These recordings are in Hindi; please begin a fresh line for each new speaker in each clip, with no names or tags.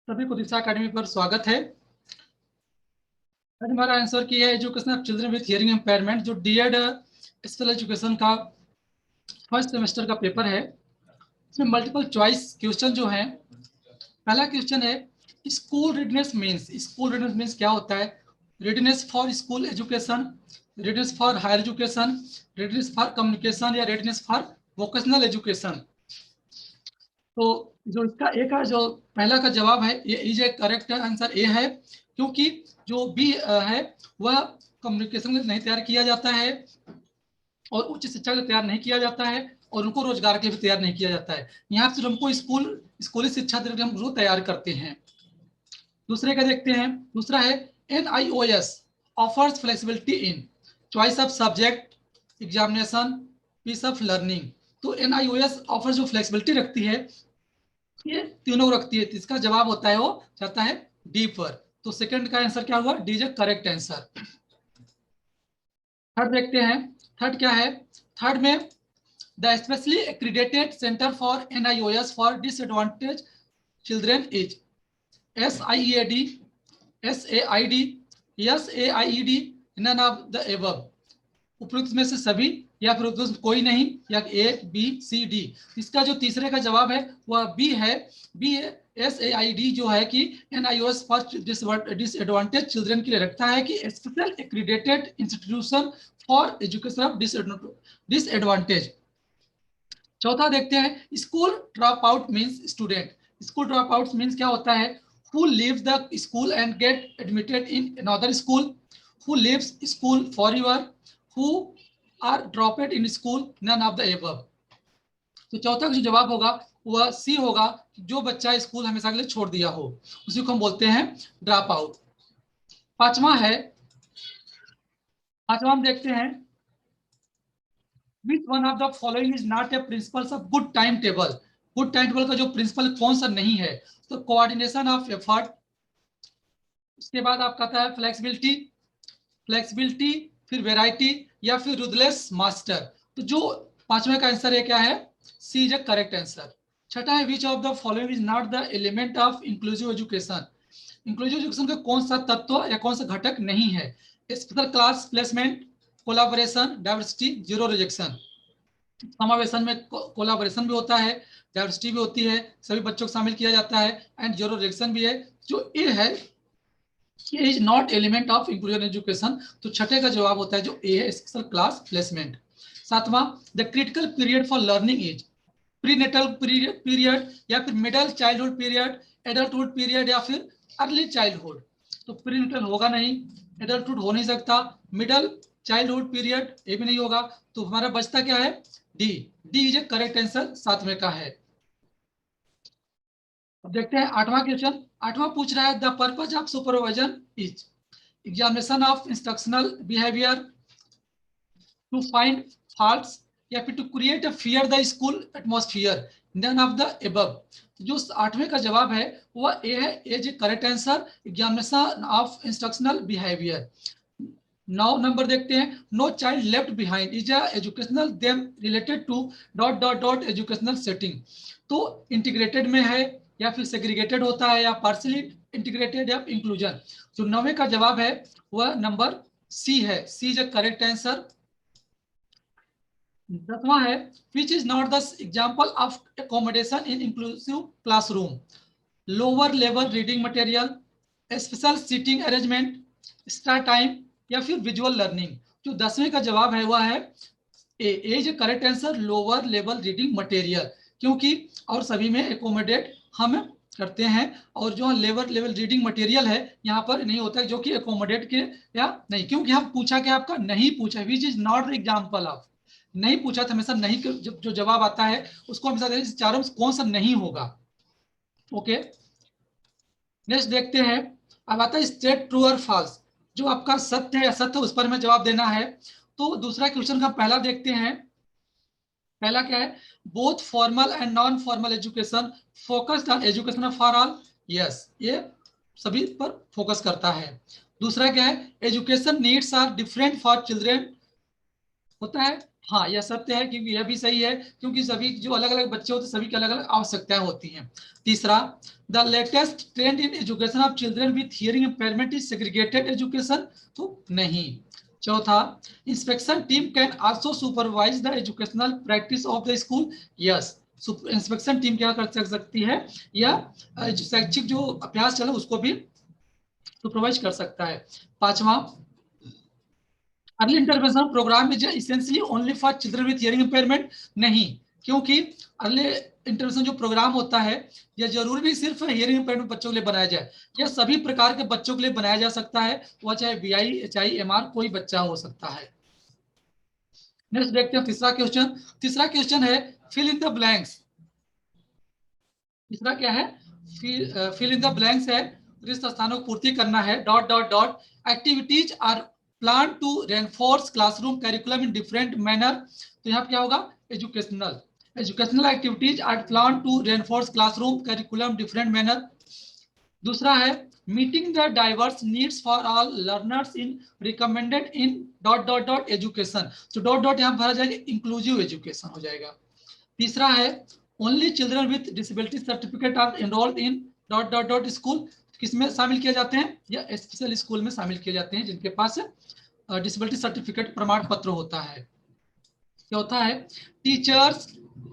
सभी को दिशा अकेडमी पर स्वागत है। आज हमारा आंसर की है education of children with hearing impairment, जो डीएड स्पेशल एजुकेशन का फर्स्ट सेमेस्टर का पेपर है। इसमें मल्टीपल चॉइस क्वेश्चन जो है। पहला क्वेश्चन है school readiness means. School readiness means क्या होता है? Readiness for school education, readiness for higher education, readiness for communication या रेडनेस फॉर वोकेशनल एजुकेशन। तो जो इसका ए का जो पहला का जवाब है ये is A correct answer A है, क्योंकि जो बी है वह कम्युनिकेशन नहीं तैयार किया जाता है और उच्च शिक्षा के लिए तैयार नहीं किया जाता है और उनको रोजगार के लिए भी तैयार नहीं किया जाता है। यहाँ सिर्फ हमको स्कूली शिक्षा देने के लिए हम जरूर तैयार करते हैं। दूसरे का देखते हैं। दूसरा है NIOS offers flexibility in choice of subject, examination, pace of learning. तो NIOS ऑफर जो फ्लेक्सिबिलिटी रखती है ये तीनों को रखती है। तो इसका जवाब होता है वो जाता है डी पर। तो सेकंड का आंसर क्या हुआ? D is correct answer. Third देखते हैं। थर्ड क्या है? थर्ड में the specially accredited centre for NIOS for disadvantage children is SIEAD, SAID, SAIED, none of the above. उपयुक्त में से सभी या फिर उपयुक्त कोई नहीं, या ABCD। इसका जो तीसरे का जवाब है वह बी है। बी SAID जो है कि NIOS फॉर डिसएडवांटेज चिल्ड्रन के लिए रखता है कि special accredited institution for education of disadvantage. चौथा देखते हैं school drop out means student. School drop out means क्या होता है? Who leave the school and get admitted in another school, who leaves school for ever, who are dropped in school, none of the above. तो चौथा का जो जवाब होगा वह सी होगा, जो बच्चा स्कूल हमेशा के लिए छोड़ दिया हो उसी को हम बोलते हैं ड्रॉप आउट। पांचवा है। पांचवा हम देखते हैं which one of the following is not a principles of good time table. Good time table का जो प्रिंसिपल कौन सा नहीं है? तो कोऑर्डिनेशन ऑफ एफर्ट, उसके बाद आपका आता है फ्लेक्सिबिलिटी, फ्लेक्सिबिलिटी, फिर वेराइटी या फिर रुदलेस मास्टर। तो जो पांचवें का आंसर है क्या है? C is a correct answer. छठा है which of the following is not the element of inclusive education. Inclusive education का कौन सा तत्व या कौन सा घटक नहीं है? Special class placement, collaboration, diversity, zero rejection. समावेशन में कोलाबोरेशन भी होता है, डाइवर्सिटी भी होती है, सभी बच्चों को शामिल किया जाता है, एंड जीरो रिजेक्शन भी है। जो ए है is not element of inclusion education. तो छठे का जवाब होता है जो ए है स्पेशल क्लास प्लेसमेंट। सातवां the critical period for learning is prenatal period या फिर middle childhood period, adulthood period या फिर अर्ली चाइल्डहुड। तो प्रीनेटल होगा नहीं, एडल्टहुड हो नहीं सकता, मिडल चाइल्डहुड पीरियड ये भी नहीं होगा। तो हमारा बचता क्या है? D. D is A correct answer, सातवें का है। अब देखते हैं आठवां क्वेश्चन। आठवां पूछ रहा है the purpose of supervision is examination of instructional behaviour, to find faults या फिर to create a fear the school atmosphere, none of the above. जो आठवें का जवाब है वह ए है। As correct answer, examination of instructional behaviour. 9 number देखते हैं। No child left behind is educational them related to dot dot dot educational setting. तो इंटीग्रेटेड में है या फिर सेग्रीगेटेड होता है या पार्सली इंटीग्रेटेड या इंक्लूजन। जो 9वें का जवाब है वह नंबर सी है। C is a correct answer. 10वां है which is not the example of accommodation in inclusive classroom, lower level reading material, special seating arrangement, extra time या फिर विजुअल लर्निंग। जो 10वें का जवाब है वह है A. Is correct answer, lower level reading material. क्योंकि और सभी में एकोमोडेट हम करते हैं, और जो लेवल लेवल रीडिंग मटेरियल है यहाँ पर नहीं होता है, जो कि एकोमोडेट के या नहीं। क्योंकि हम पूछा कि आपका नहीं पूछा विच is not the example of, नहीं पूछा था। हमेशा नहीं जो जवाब आता है उसको हमेशा चारों में कौन सा नहीं होगा। ओके, नेक्स्ट देखते हैं। अब आता है स्टेट ट्रू और फॉल्स। जो आपका सत्य है असत्य उस पर हमें जवाब देना है। तो दूसरा क्वेश्चन का पहला देखते हैं। पहला क्या है? Both formal and non formal education focused on education for all. Yes, ये सभी पर फोकस करता है। दूसरा क्या है? Education needs are different for children होता है। हाँ, यह सत्य है, क्योंकि यह भी सही है, क्योंकि सभी जो अलग अलग बच्चे होते हैं सभी की अलग अलग आवश्यकताएं होती हैं। तीसरा, the latest trend in education of children with hearing impairment is segregated education, तो नहीं। चौथा, inspection team can also supervise the educational practice of the school, yes. Inspection team क्या कर सकती है, या शैक्षिक जो अभ्यास चले उसको भी सुपरवाइज कर सकता है। पांचवा, early intervention programme is essentially only for children with hearing impairment, नहीं, क्योंकि अर्ली इंटरवेंशन जो प्रोग्राम होता है यह जरूरी नहीं सिर्फ हियरिंग इंपेयरमेंट बच्चों के लिए बनाया जाए, यह सभी प्रकार के बच्चों के लिए बनाया जा सकता है, वह चाहे बीआई एचआई एमआर कोई बच्चा हो सकता है। नेक्स्ट देखते हैं तीसरा क्वेश्चन। तीसरा क्वेश्चन है फिल इन द ब्लैंक्स। तीसरा क्या है, फिल इन द ब्लैंक्स है, रिक्त स्थानों को पूर्ति करना है, dot dot dot, activities are plan to reinforce classroom curriculum in different manner, तो यहाँ क्या होगा, educational, educational activities are plan to reinforce classroom curriculum different manner. दूसरा है meeting the diverse needs for all learners in recommended in dot dot dot education, तो डॉट डॉट यहाँ भरा जाएगा, इंक्लूसिव एजुकेशन हो जाएगा। तीसरा है only children with disability certificate are enrolled in dot dot dot school, किसमें शामिल किए जाते हैं, या स्पेशल स्कूल में शामिल किए जाते हैं जिनके पास डिसेबिलिटी सर्टिफिकेट प्रमाण पत्र होता है। चौथा है teachers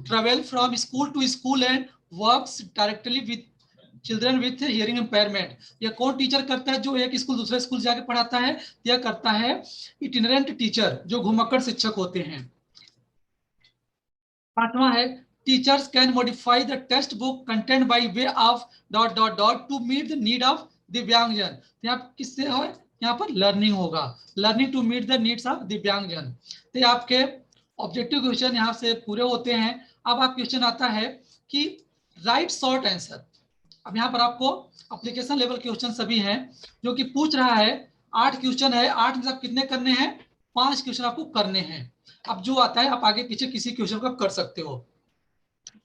travel from school to school and works directly with children with hearing impairment, यह कौन टीचर करता है, जो एक स्कूल दूसरे स्कूल जाके पढ़ाता है, यह करता है इटिनरेंट टीचर, जो घुमक्कड़ शिक्षक होते हैं। पांचवा है teachers can modify the text book content by way of dot dot dot to meet the need of दिव्यांगजन, यहाँ किससे हो, यहाँ पर लर्निंग होगा, learning to meet the needs of दिव्यांगजन। तो आपके ऑब्जेक्टिव क्वेश्चन यहाँ से पूरे होते हैं। अब आप क्वेश्चन आता है कि राइट शॉर्ट आंसर। अब यहाँ पर आपको एप्लीकेशन लेवल क्वेश्चन सभी हैं, जो कि पूछ रहा है 8 क्वेश्चन है, 8 में से आप कितने करने हैं, 5 क्वेश्चन आपको करने हैं। अब जो आता है आप आगे पीछे किसी क्वेश्चन को कर सकते हो।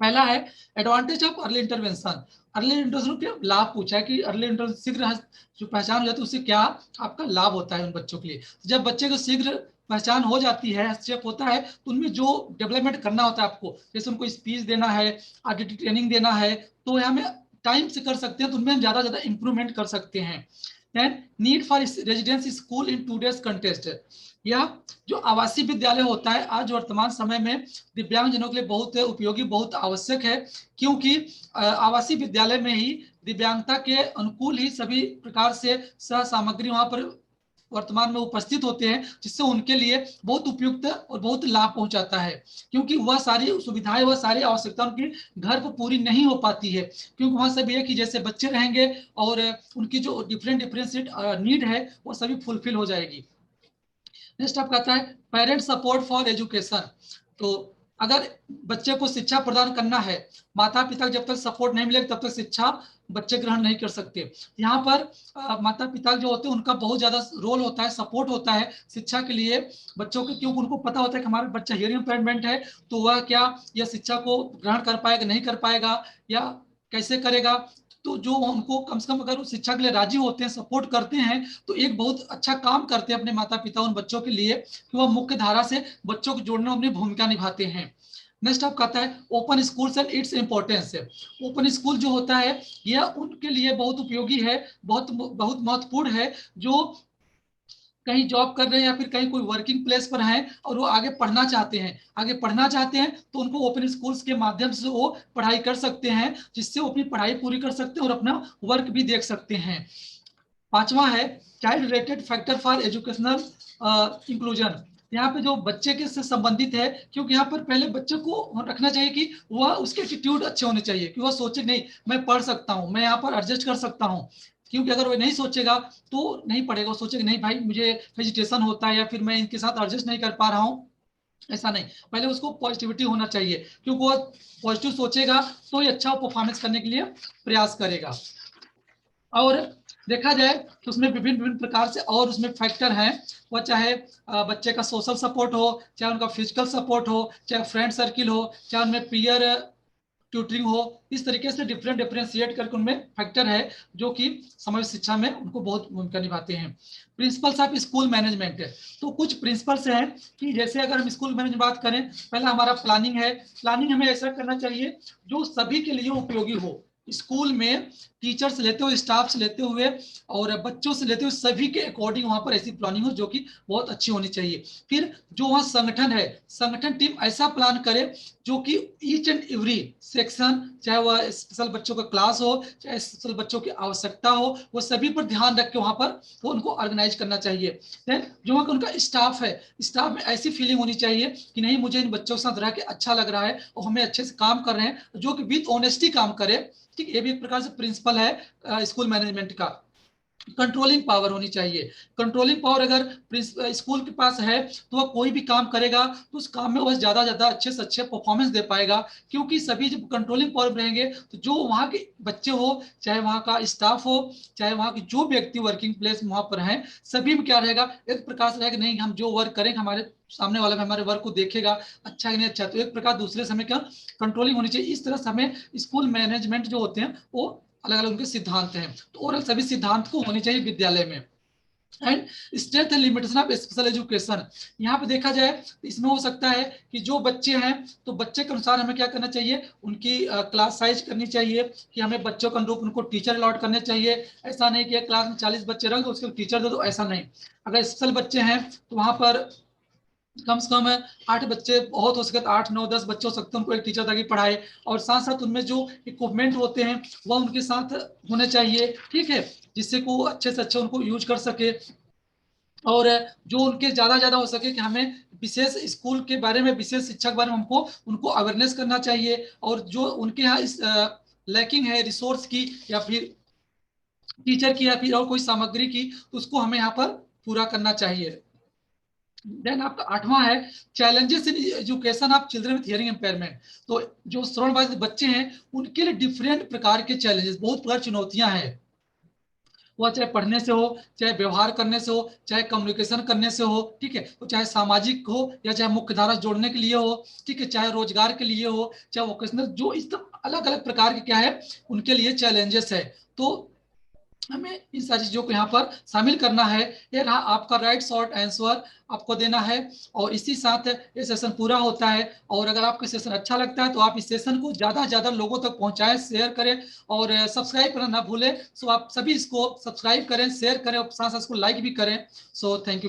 पहला है advantage of early intervention. Early intervention के लाभ पूछा है कि अर्ली इंटरवेंशन शीघ्र जो पहचान हो जाती है उससे क्या आपका लाभ होता है उन बच्चों के लिए। जब बच्चे को शीघ्र पहचान हो जाती है, हस्तक्षेप होता है, तो उनमें जो डेवलपमेंट करना होता है आपको, जैसे उनको स्पीच देना है, ऑडिटरी ट्रेनिंग देना है, तो हमें टाइम से कर सकते हैं, तो उनमें हम ज्यादा इंप्रूवमेंट कर सकते हैं। Then need for residence school in today's context, या जो आवासीय विद्यालय होता है आज वर्तमान समय में दिव्यांगजनों के लिए बहुत उपयोगी, बहुत आवश्यक है, क्योंकि आवासीय विद्यालय में ही दिव्यांगता के अनुकूल ही सभी प्रकार से सह सामग्री वहां पर वर्तमान में उपस्थित होते हैं, जिससे उनके लिए बहुत उपयुक्त और बहुत लाभ पहुंचाता है, क्योंकि वह सारी सुविधाएं, वह सारी आवश्यकता उनकी घर पर पूरी नहीं हो पाती है, क्योंकि वहां सब ये कि जैसे बच्चे रहेंगे और उनकी जो डिफरेंट डिफरेंट नीड है वो सभी फुलफिल हो जाएगी। नेक्स्ट आप कहता है पेरेंट सपोर्ट फॉर एजुकेशन। तो अगर बच्चे को शिक्षा प्रदान करना है, माता पिता जब तक सपोर्ट नहीं मिलेगा तब तक शिक्षा बच्चे ग्रहण नहीं कर सकते। यहाँ पर माता पिता जो होते हैं उनका बहुत ज्यादा रोल होता है, सपोर्ट होता है शिक्षा के लिए बच्चों के, क्योंकि उनको पता होता है कि हमारा बच्चा हियरिंग इम्पेयरमेंट है, तो वह क्या यह शिक्षा को ग्रहण कर पाएगा, नहीं कर पाएगा, या कैसे करेगा। तो जो उनको कम से कम अगर शिक्षा के लिए राजी होते हैं, सपोर्ट करते हैं, तो एक बहुत अच्छा काम करते हैं अपने माता पिता उन बच्चों के लिए, कि वह मुख्य धारा से बच्चों को जोड़ने में अपनी भूमिका निभाते हैं। नेक्स्ट आप कहता है open schools and its importance. Open school जो होता है यह उनके लिए बहुत उपयोगी है, बहुत बहुत महत्वपूर्ण है, जो कहीं जॉब कर रहे हैं या फिर कहीं कोई वर्किंग प्लेस पर हैं और वो आगे पढ़ना चाहते हैं, आगे पढ़ना चाहते हैं, तो उनको ओपन स्कूल्स के माध्यम से वो पढ़ाई कर सकते हैं, जिससे वो अपनी पढ़ाई पूरी कर सकते हैं और अपना वर्क भी देख सकते हैं। पांचवा है child related factor for educational inclusion. यहाँ पे जो बच्चे के से संबंधित है, क्योंकि यहाँ पर पहले बच्चे को रखना चाहिए कि वह उसके एटीट्यूड अच्छे होने चाहिए, कि वह सोचे नहीं मैं पढ़ सकता हूँ, मैं यहाँ पर एडजस्ट कर सकता हूँ, क्योंकि अगर वह नहीं सोचेगा तो नहीं पढ़ेगा, वो सोचेगा नहीं भाई मुझे हेजिटेशन होता है या फिर मैं इनके साथ एडजस्ट नहीं कर पा रहा हूँ, ऐसा नहीं। पहले उसको पॉजिटिविटी होना चाहिए, क्योंकि वो पॉजिटिव सोचेगा तो ही अच्छा परफॉर्मेंस करने के लिए प्रयास करेगा। और देखा जाए तो उसमें विभिन्न विभिन्न प्रकार से और उसमें फैक्टर हैं, वह चाहे बच्चे का सोशल सपोर्ट हो, चाहे उनका फिजिकल सपोर्ट हो, चाहे फ्रेंड सर्किल हो, चाहे उनमें पीयर ट्यूटरिंग हो, इस तरीके से डिफरेंशिएट करके उनमें फैक्टर है जो कि समावेश शिक्षा में उनको बहुत भूमिका निभाते हैं। प्रिंसिपल्स ऑफ स्कूल मैनेजमेंट, तो कुछ प्रिंसिपल्स हैं कि जैसे अगर हम स्कूल मैनेजमेंट बात करें, पहला हमारा प्लानिंग है। प्लानिंग हमें ऐसा करना चाहिए जो सभी के लिए उपयोगी हो। स्कूल में टीचर से लेते हुए, स्टाफ से लेते हुए और बच्चों से लेते हुए सभी के अकॉर्डिंग वहां पर ऐसी प्लानिंग हो जो कि बहुत अच्छी होनी चाहिए। फिर जो वहां संगठन है, संगठन टीम ऐसा प्लान करे जो कि ईच एंड एवरी सेक्शन, चाहे वह स्पेशल बच्चों का क्लास हो, चाहे स्पेशल बच्चों की आवश्यकता हो, वो सभी पर ध्यान रख के वहां पर वो उनको ऑर्गेनाइज करना चाहिए। देन जो वहाँ का उनका स्टाफ है, स्टाफ में ऐसी फीलिंग होनी चाहिए कि नहीं, मुझे इन बच्चों के साथ रह के अच्छा लग रहा है और हमें अच्छे से काम कर रहे हैं, जो कि विथ ऑनेस्टी काम करे। ठीक, ये भी एक प्रकार से प्रिंसिपल है स्कूल मैनेजमेंट का। कंट्रोलिंग पावर होनी चाहिए। कंट्रोलिंग पावर अगर स्कूल के पास है तो वह कोई भी काम करेगा तो उस काम में वह ज्यादा ज्यादा अच्छे से अच्छे परफॉर्मेंस दे पाएगा, क्योंकि सभी जब कंट्रोलिंग पावर रहेंगे तो जो वहाँ के बच्चे हो, चाहे वहाँ का स्टाफ हो, चाहे वहाँ के जो व्यक्ति वर्किंग प्लेस वहां पर हैं, सभी में क्या रहेगा, एक प्रकार से रहेगा नहीं, हम जो वर्क करेंगे हमारे सामने वाला भी हमारे वर्क को देखेगा अच्छा है नहीं अच्छा, तो एक प्रकार दूसरे समय क्या कंट्रोलिंग होनी चाहिए। इस तरह से हमें स्कूल मैनेजमेंट जो होते हैं वो अलग अलग उनके सिद्धांत हैं, तो ओवरऑल सभी सिद्धांत को होनी चाहिए विद्यालय में। And strength and limitation of special education, यहाँ पे देखा जाए तो इसमें हो सकता है कि जो बच्चे हैं तो बच्चे के अनुसार हमें क्या करना चाहिए, उनकी क्लास साइज करनी चाहिए कि हमें बच्चों के अनुरूप उनको टीचर अलॉट करने चाहिए। ऐसा नहीं कि क्लास में 40 बच्चे रख दो उसके टीचर दे दो, ऐसा नहीं। अगर स्पेशल बच्चे हैं तो वहां पर कम से कम 8 बच्चे, बहुत हो सके तो 8 9 10 बच्चे हो सकते हैं, उनको एक टीचर ताकि पढ़ाए, और साथ साथ उनमें जो इक्विपमेंट होते हैं वह उनके साथ होने चाहिए। ठीक है, जिससे को अच्छे से अच्छे उनको यूज कर सके, और जो उनके ज्यादा ज्यादा हो सके कि हमें विशेष स्कूल के बारे में, विशेष शिक्षा के बारे में हमको उनको अवेयरनेस करना चाहिए, और जो उनके यहाँ इस लैकिंग है रिसोर्स की या फिर टीचर की या फिर और कोई सामग्री की, तो उसको हमें यहाँ पर पूरा करना चाहिए। देन आपका 8वां है challenges in education of children with hearing impairment, तो जो श्रवण बाधित बच्चे हैं उनके लिए डिफरेंट प्रकार के चैलेंजेस, बहुत प्रकार चुनौतियां हैं। वह चाहे पढ़ने से हो, चाहे व्यवहार करने से हो, चाहे कम्युनिकेशन करने से हो, ठीक है, तो चाहे सामाजिक हो या चाहे मुख्य धारा जोड़ने के लिए हो, ठीक है, चाहे रोजगार के लिए हो, चाहे वोकेशनल, जो इस अलग अलग प्रकार के क्या है उनके लिए चैलेंजेस है। तो हमें इन सारी चीजों को यहाँ पर शामिल करना है। ये रहा आपका राइट शॉर्ट आंसर आपको देना है, और इसी साथ ये सेशन पूरा होता है। और अगर आपको सेशन अच्छा लगता है तो आप इस सेशन को ज्यादा से ज्यादा लोगों तक पहुंचाएं, शेयर करें, और सब्सक्राइब करना ना भूलें। सो आप सभी इसको सब्सक्राइब करें, शेयर करें और साथ साथ इसको लाइक भी करें। So thank you.